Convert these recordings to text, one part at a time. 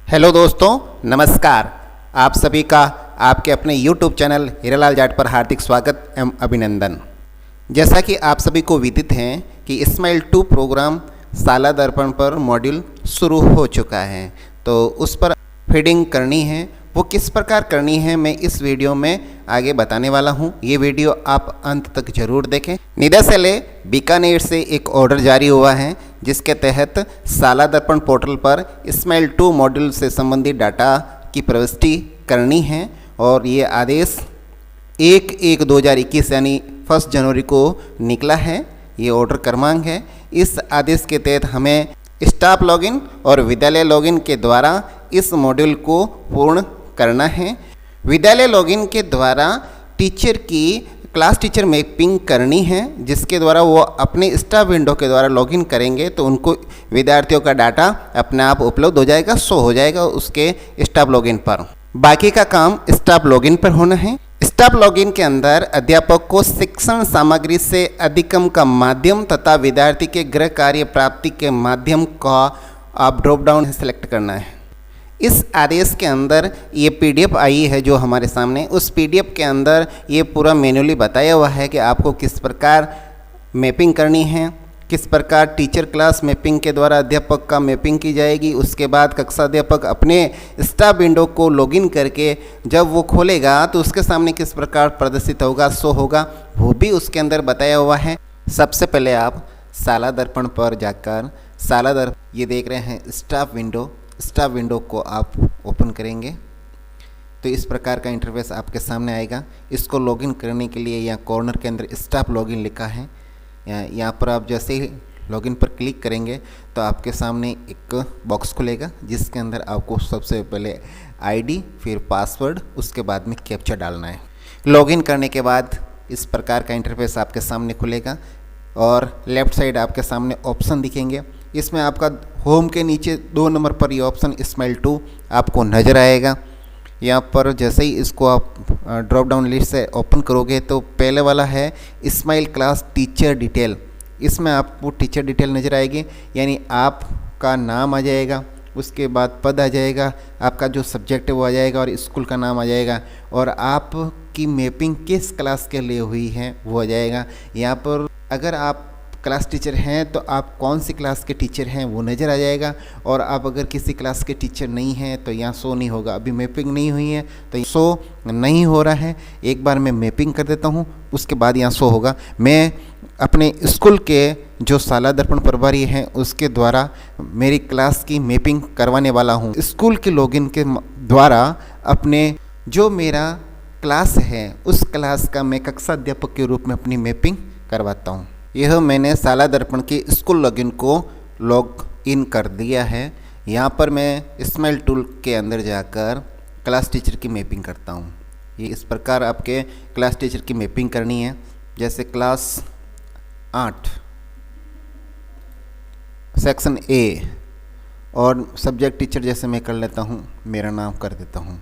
Hello दोस्तों, नमस्कार। आप सभी का आपके अपने YouTube चैनल हीरालाल जाट पर हार्दिक स्वागत एवं अभिनंदन। जैसा कि आप सभी को विदित हैं कि इस्माइल 2 प्रोग्राम साला दर्पण पर मॉड्यूल शुरू हो चुका है, तो उस पर फीडिंग करनी है। वो किस प्रकार करनी है मैं इस वीडियो में आगे बताने वाला हूँ। ये वीडियो आप अंत तक जरूर देखें। निदेशालय बीकानेर से एक ऑर्डर जारी हुआ है जिसके तहत साला दर्पण पोर्टल पर इस्माइल 2 मॉड्यूल से संबंधित डाटा की प्रविष्टि करनी है और ये आदेश 1/1/2021 यानी 1 जनवरी को निकला है। ये ऑर्डर क्रमांक है। इस आदेश के तहत हमें स्टाफ लॉगिन और विद्यालय लॉगिन के द्वारा इस मॉड्यूल को पूर्ण करना है। विद्यालय लॉगिन के द्वारा टीचर की क्लास टीचर मैपिंग करनी है, जिसके द्वारा वो अपने स्टाफ विंडो के द्वारा लॉगिन करेंगे तो उनको विद्यार्थियों का डाटा अपने आप उपलब्ध हो जाएगा, शो हो जाएगा उसके स्टाफ लॉगिन पर। बाकी का काम स्टाफ लॉगिन पर होना है। स्टाफ लॉगिन के अंदर अध्यापक को शिक्षण सामग्री से अधिगम का माध्यम तथा विद्यार्थी के गृह कार्य प्राप्ति के माध्यम का आप ड्रॉप डाउन सेलेक्ट करना है। इस आदेश के अंदर ये PDF आई है जो हमारे सामने, उस PDF के अंदर ये पूरा मैन्युअली बताया हुआ है कि आपको किस प्रकार मैपिंग करनी है, किस प्रकार टीचर क्लास मैपिंग के द्वारा अध्यापक का मैपिंग की जाएगी। उसके बाद कक्षा अध्यापक अपने स्टाफ विंडो को लॉगिन करके जब वो खोलेगा तो उसके सामने किस प्रकार प्रदर्शित होगा, शो होगा, वो भी उसके अंदर बताया हुआ है। सबसे पहले आप साला दर्पण पर जाकर साला दर्पण ये देख रहे हैं स्टाफ विंडो को आप ओपन करेंगे तो इस प्रकार का इंटरफेस आपके सामने आएगा। इसको लॉगिन करने के लिए यहाँ कॉर्नर के अंदर स्टाफ लॉगिन लिखा है। यहाँ पर आप जैसे ही लॉगिन पर क्लिक करेंगे तो आपके सामने एक बॉक्स खुलेगा जिसके अंदर आपको सबसे पहले ID, फिर पासवर्ड, उसके बाद में कैप्चा डालना है। लॉगिन करने के बाद इस प्रकार का इंटरफेस आपके सामने खुलेगा और लेफ़्ट साइड आपके सामने ऑप्शन दिखेंगे। इसमें आपका होम के नीचे 2 नंबर पर ये ऑप्शन इस्माइल 2 आपको नज़र आएगा। यहाँ पर जैसे ही इसको आप ड्रॉप डाउन लिस्ट से ओपन करोगे तो पहले वाला है इस्माइल क्लास टीचर डिटेल। इसमें आपको टीचर डिटेल नज़र आएगी, यानी आपका नाम आ जाएगा, उसके बाद पद आ जाएगा, आपका जो सब्जेक्ट है वो आ जाएगा और स्कूल का नाम आ जाएगा और आपकी मैपिंग किस क्लास के लिए हुई है वो आ जाएगा। यहाँ पर अगर आप क्लास टीचर हैं तो आप कौन सी क्लास के टीचर हैं वो नज़र आ जाएगा और आप अगर किसी क्लास के टीचर नहीं हैं तो यहाँ शो नहीं होगा। अभी मैपिंग नहीं हुई है तो शो नहीं हो रहा है। एक बार मैं मैपिंग कर देता हूँ, उसके बाद यहाँ शो होगा। मैं अपने स्कूल के जो साला दर्पण प्रभारी हैं उसके द्वारा मेरी क्लास की मैपिंग करवाने वाला हूँ। स्कूल के लॉगिन के द्वारा अपने जो मेरा क्लास है उस क्लास का मैं कक्षा अध्यापक के रूप में अपनी मैपिंग करवाता हूँ। यह मैंने साला दर्पण के स्कूल लॉगिन को लॉग इन कर दिया है। यहाँ पर मैं इस्माइल टूल के अंदर जाकर क्लास टीचर की मैपिंग करता हूँ। ये इस प्रकार आपके क्लास टीचर की मैपिंग करनी है। जैसे क्लास 8 सेक्शन A और सब्जेक्ट टीचर जैसे मैं कर लेता हूँ, मेरा नाम कर देता हूँ,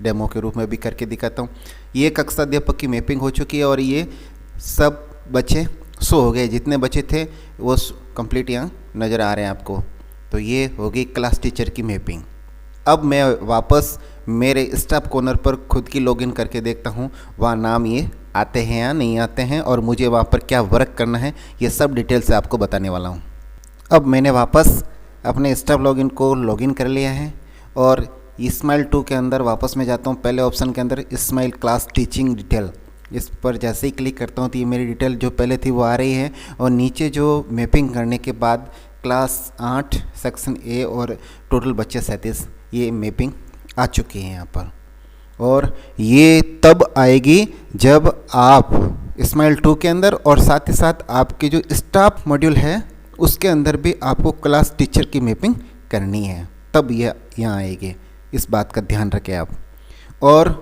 डेमो के रूप में भी करके दिखाता हूँ। ये कक्षा अध्यापक की मैपिंग हो चुकी है और ये सब बच्चे शो हो गए, जितने बच्चे थे वो कंप्लीट यहाँ नज़र आ रहे हैं आपको। तो ये होगी क्लास टीचर की मैपिंग। अब मैं वापस मेरे स्टाफ कॉर्नर पर खुद की लॉगिन करके देखता हूँ वहाँ नाम ये आते हैं या नहीं आते हैं और मुझे वहाँ पर क्या वर्क करना है, ये सब डिटेल से आपको बताने वाला हूँ। अब मैंने वापस अपने स्टाफ लॉगिन को लॉगिन कर लिया है और इस्माइल 2 के अंदर वापस मैं जाता हूँ। पहले ऑप्शन के अंदर इस्माइल क्लास टीचिंग डिटेल, इस पर जैसे ही क्लिक करता हूँ तो ये मेरी डिटेल जो पहले थी वो आ रही है और नीचे जो मैपिंग करने के बाद क्लास 8 सेक्शन A और टोटल बच्चे 37 ये मैपिंग आ चुकी है यहाँ पर। और ये तब आएगी जब आप इस्माइल 2 के अंदर और साथ ही साथ आपके जो स्टाफ मॉड्यूल है उसके अंदर भी आपको क्लास टीचर की मैपिंग करनी है, तब यह यहाँ आएगी। इस बात का ध्यान रखें आप। और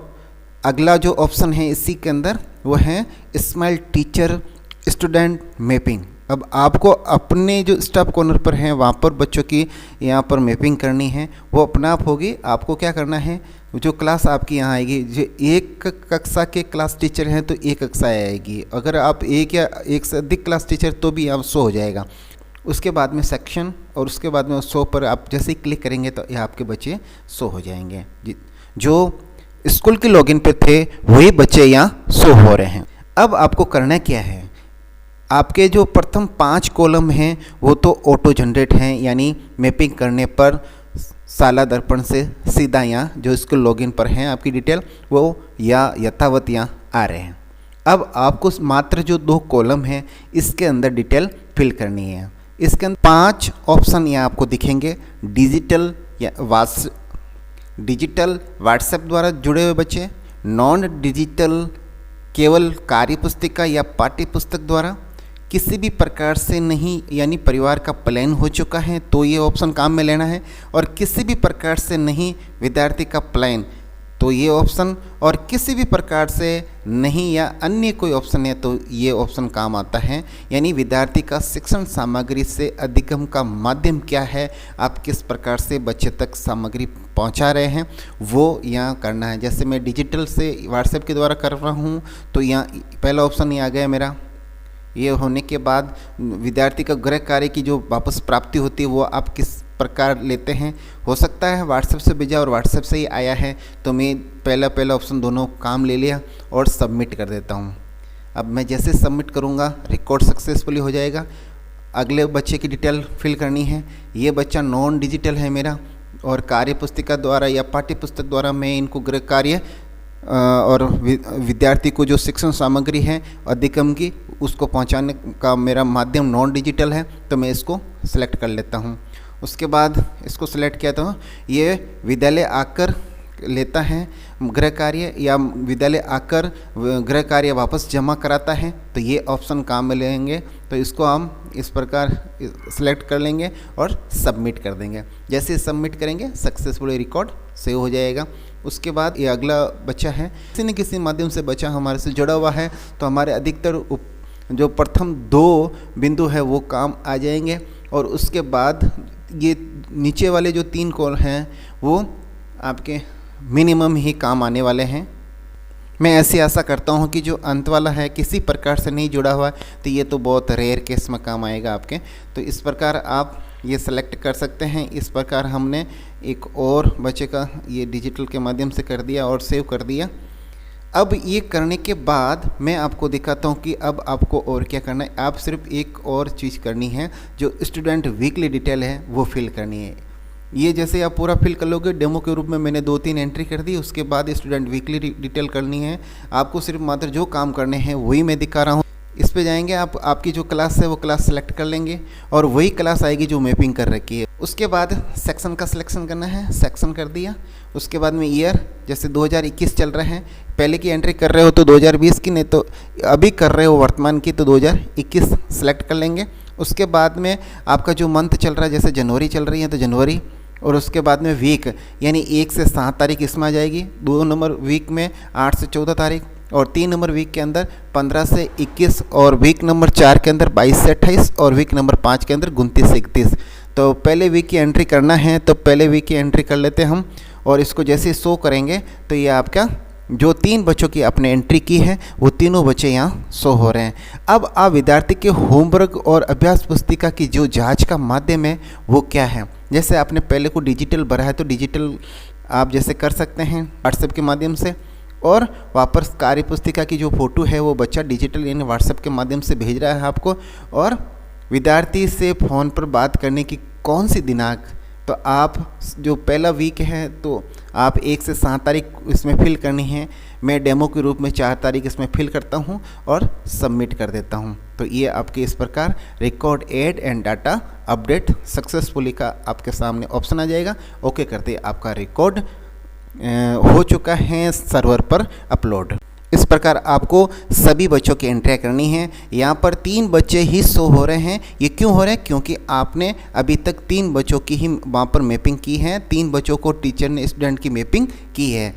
अगला जो ऑप्शन है इसी के अंदर वो है इस्माइल टीचर स्टूडेंट मैपिंग। अब आपको अपने जो स्टाफ कॉर्नर पर हैं वहाँ पर बच्चों की यहाँ पर मैपिंग करनी है, वो अपना आप होगी। आपको क्या करना है, जो क्लास आपकी यहाँ आएगी, जो एक कक्षा के क्लास टीचर हैं तो एक कक्षा आएगी। अगर आप एक या एक से अधिक क्लास टीचर तो भी यहाँ शो हो जाएगा। उसके बाद में सेक्शन और उसके बाद में शो पर आप जैसे ही क्लिक करेंगे तो ये आपके बच्चे शो हो जाएंगे। जो स्कूल के लॉगिन पे थे वही बच्चे यहाँ शो हो रहे हैं। अब आपको करना क्या है, आपके जो प्रथम 5 कॉलम हैं वो तो ऑटो जनरेट हैं, यानी मैपिंग करने पर शाला दर्पण से सीधा यहाँ जो स्कूल लॉगिन पर हैं आपकी डिटेल वो या यथावत यहाँ आ रहे हैं। अब आपको मात्र जो 2 कॉलम हैं इसके अंदर डिटेल फिल करनी है। इसके अंदर 5 ऑप्शन यहाँ आपको दिखेंगे। डिजिटल व्हाट्सएप द्वारा जुड़े हुए बच्चे, नॉन डिजिटल केवल कार्य पुस्तिका या पाठ्य पुस्तक द्वारा, किसी भी प्रकार से नहीं यानी परिवार का प्लान हो चुका है तो ये ऑप्शन काम में लेना है, और किसी भी प्रकार से नहीं विद्यार्थी का प्लान तो ये ऑप्शन, और किसी भी प्रकार से नहीं या अन्य कोई ऑप्शन है तो ये ऑप्शन काम आता है। यानी विद्यार्थी का शिक्षण सामग्री से अधिगम का माध्यम क्या है, आप किस प्रकार से बच्चे तक सामग्री पहुंचा रहे हैं वो यहाँ करना है। जैसे मैं डिजिटल से व्हाट्सएप के द्वारा कर रहा हूँ तो यहाँ पहला ऑप्शन ये आ गया मेरा। ये होने के बाद विद्यार्थी का गृह कार्य की जो वापस प्राप्ति होती है वो आप किस प्रकार लेते हैं। हो सकता है व्हाट्सएप से भेजा और व्हाट्सएप से ही आया है तो मैं पहला ऑप्शन दोनों काम ले लिया और सबमिट कर देता हूँ। अब मैं जैसे सबमिट करूँगा रिकॉर्ड सक्सेसफुली हो जाएगा। अगले बच्चे की डिटेल फिल करनी है। ये बच्चा नॉन डिजिटल है मेरा, और कार्य पुस्तिका द्वारा या पाठ्य पुस्तक द्वारा मैं इनको गृह कार्य और विद्यार्थी को जो शिक्षण सामग्री है अधिगम की उसको पहुंचाने का मेरा माध्यम नॉन डिजिटल है तो मैं इसको सिलेक्ट कर लेता हूं। उसके बाद इसको सिलेक्ट किया तो ये विद्यालय आकर लेता है गृह कार्य या विद्यालय आकर गृह कार्य वापस जमा कराता है तो ये ऑप्शन काम में लेंगे। तो इसको हम इस प्रकार सिलेक्ट कर लेंगे और सबमिट कर देंगे। जैसे सबमिट करेंगे सक्सेसफुली रिकॉर्ड सेव हो जाएगा। उसके बाद ये अगला बच्चा है, किसी न किसी माध्यम से बच्चा हमारे से जुड़ा हुआ है तो हमारे अधिकतर जो प्रथम 2 बिंदु है वो काम आ जाएंगे, और उसके बाद ये नीचे वाले जो 3 कॉल हैं वो आपके मिनिमम ही काम आने वाले हैं। मैं ऐसी आशा करता हूं कि जो अंत वाला है किसी प्रकार से नहीं जुड़ा हुआ तो ये तो बहुत रेयर केस में काम आएगा आपके। तो इस प्रकार आप ये सेलेक्ट कर सकते हैं। इस प्रकार हमने एक और बच्चे का ये डिजिटल के माध्यम से कर दिया और सेव कर दिया। अब ये करने के बाद मैं आपको दिखाता हूँ कि अब आपको और क्या करना है। आप सिर्फ एक और चीज़ करनी है, जो स्टूडेंट वीकली डिटेल है वो फिल करनी है। ये जैसे आप पूरा फिल कर लोगे, डेमो के रूप में मैंने 2-3 एंट्री कर दी। उसके बाद स्टूडेंट वीकली डिटेल करनी है। आपको सिर्फ मात्र जो काम करने हैं वही मैं दिखा रहा हूँ। इस पे जाएंगे आप, आपकी जो क्लास है वो क्लास सेलेक्ट कर लेंगे और वही क्लास आएगी जो मैपिंग कर रखी है। उसके बाद सेक्शन का सिलेक्शन करना है, सेक्शन कर दिया। उसके बाद में ईयर, जैसे 2021 चल रहे हैं, पहले की एंट्री कर रहे हो तो 2020 की, नहीं तो अभी कर रहे हो वर्तमान की तो 2021 सेलेक्ट कर लेंगे। उसके बाद में आपका जो मंथ चल रहा है, जैसे जनवरी चल रही है तो जनवरी, और उसके बाद में वीक यानी 1 से 7 तारीख इसमें आ जाएगी। 2 नंबर वीक में 8 से 14 तारीख, और 3 नंबर वीक के अंदर 15 से 21, और वीक नंबर 4 के अंदर 22 से 28, और वीक नंबर 5 के अंदर 29 से 31। तो पहले वीक की एंट्री करना है तो पहले वीक की एंट्री कर लेते हैं हम, और इसको जैसे शो करेंगे तो ये आपका जो 3 बच्चों की आपने एंट्री की है वो तीनों बच्चे यहाँ शो हो रहे हैं। अब आप विद्यार्थी के होमवर्क और अभ्यास पुस्तिका की जो जांच का माध्यम है वो क्या है। जैसे आपने पहले को डिजिटल भरा है तो डिजिटल आप जैसे कर सकते हैं व्हाट्सएप के माध्यम से, और वापस कार्य पुस्तिका की जो फ़ोटो है वो बच्चा डिजिटल यानी व्हाट्सएप के माध्यम से भेज रहा है आपको। और विद्यार्थी से फ़ोन पर बात करने की कौन सी दिनांक, तो आप जो पहला वीक है तो आप 1 से 7 तारीख इसमें फिल करनी है। मैं डेमो के रूप में 4 तारीख इसमें फिल करता हूं और सबमिट कर देता हूं। तो ये आपके इस प्रकार recorded and data update successfully का आपके सामने ऑप्शन आ जाएगा। ओके करते आपका रिकॉर्ड हो चुका है सर्वर पर अपलोड। इस प्रकार आपको सभी बच्चों की एंट्री करनी है। यहाँ पर 3 बच्चे ही शो हो रहे हैं। ये क्यों हो रहे हैं? क्योंकि आपने अभी तक 3 बच्चों की ही वहाँ पर मैपिंग की है। 3 बच्चों को टीचर ने स्टूडेंट की मैपिंग की है।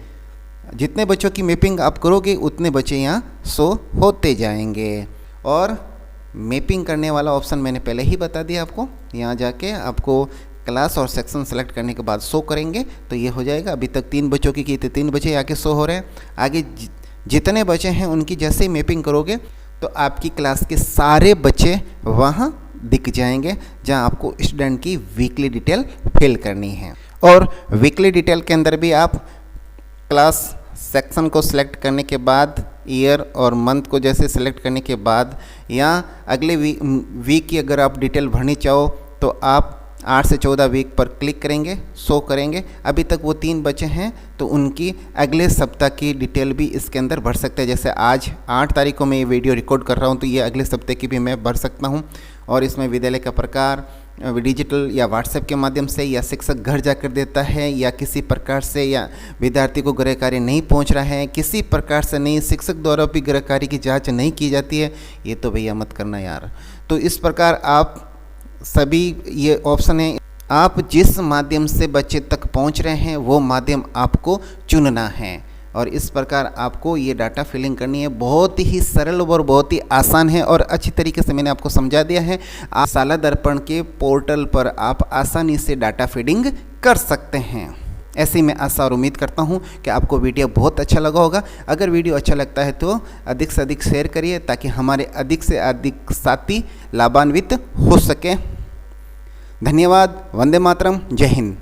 जितने बच्चों की मैपिंग आप करोगे उतने बच्चे यहाँ शो होते जाएंगे। और मैपिंग करने वाला ऑप्शन मैंने पहले ही बता दिया आपको। यहाँ जाके आपको क्लास और सेक्शन सेलेक्ट करने के बाद शो करेंगे तो ये हो जाएगा। अभी तक 3 बच्चों की तो 3 बच्चे आके शो हो रहे हैं। आगे जितने बच्चे हैं उनकी जैसे ही मैपिंग करोगे तो आपकी क्लास के सारे बच्चे वहाँ दिख जाएंगे जहां आपको स्टूडेंट की वीकली डिटेल फिल करनी है। और वीकली डिटेल के अंदर भी आप क्लास सेक्शन को सिलेक्ट करने के बाद, ईयर और मंथ को जैसे सिलेक्ट करने के बाद, या अगले वीक की अगर आप डिटेल भरनी चाहो तो आप 8 से 14 वीक पर क्लिक करेंगे, शो करेंगे। अभी तक वो 3 बचे हैं तो उनकी अगले सप्ताह की डिटेल भी इसके अंदर भर सकते हैं। जैसे आज 8 तारीख को मैं ये वीडियो रिकॉर्ड कर रहा हूँ तो ये अगले सप्ताह की भी मैं भर सकता हूँ। और इसमें विद्यालय का प्रकार डिजिटल या व्हाट्सएप के माध्यम से, या शिक्षक घर जाकर देता है, या किसी प्रकार से, या विद्यार्थी को गृह कार्य नहीं पहुंच रहा है, किसी प्रकार से नहीं, शिक्षक द्वारा भी गृह कार्य की जांच नहीं की जाती है, ये तो भैया मत करना यार। तो इस प्रकार आप सभी ये ऑप्शन है, आप जिस माध्यम से बच्चे तक पहुंच रहे हैं वो माध्यम आपको चुनना है। और इस प्रकार आपको ये डाटा फिलिंग करनी है। बहुत ही सरल और बहुत ही आसान है और अच्छी तरीके से मैंने आपको समझा दिया है। आप शाला दर्पण के पोर्टल पर आप आसानी से डाटा फीडिंग कर सकते हैं। ऐसे ही मैं आशा और उम्मीद करता हूँ कि आपको वीडियो बहुत अच्छा लगा होगा। अगर वीडियो अच्छा लगता है तो अधिक से अधिक शेयर करिए ताकि हमारे अधिक से अधिक साथी लाभान्वित हो सके। धन्यवाद। वंदे मातरम। जय हिंद।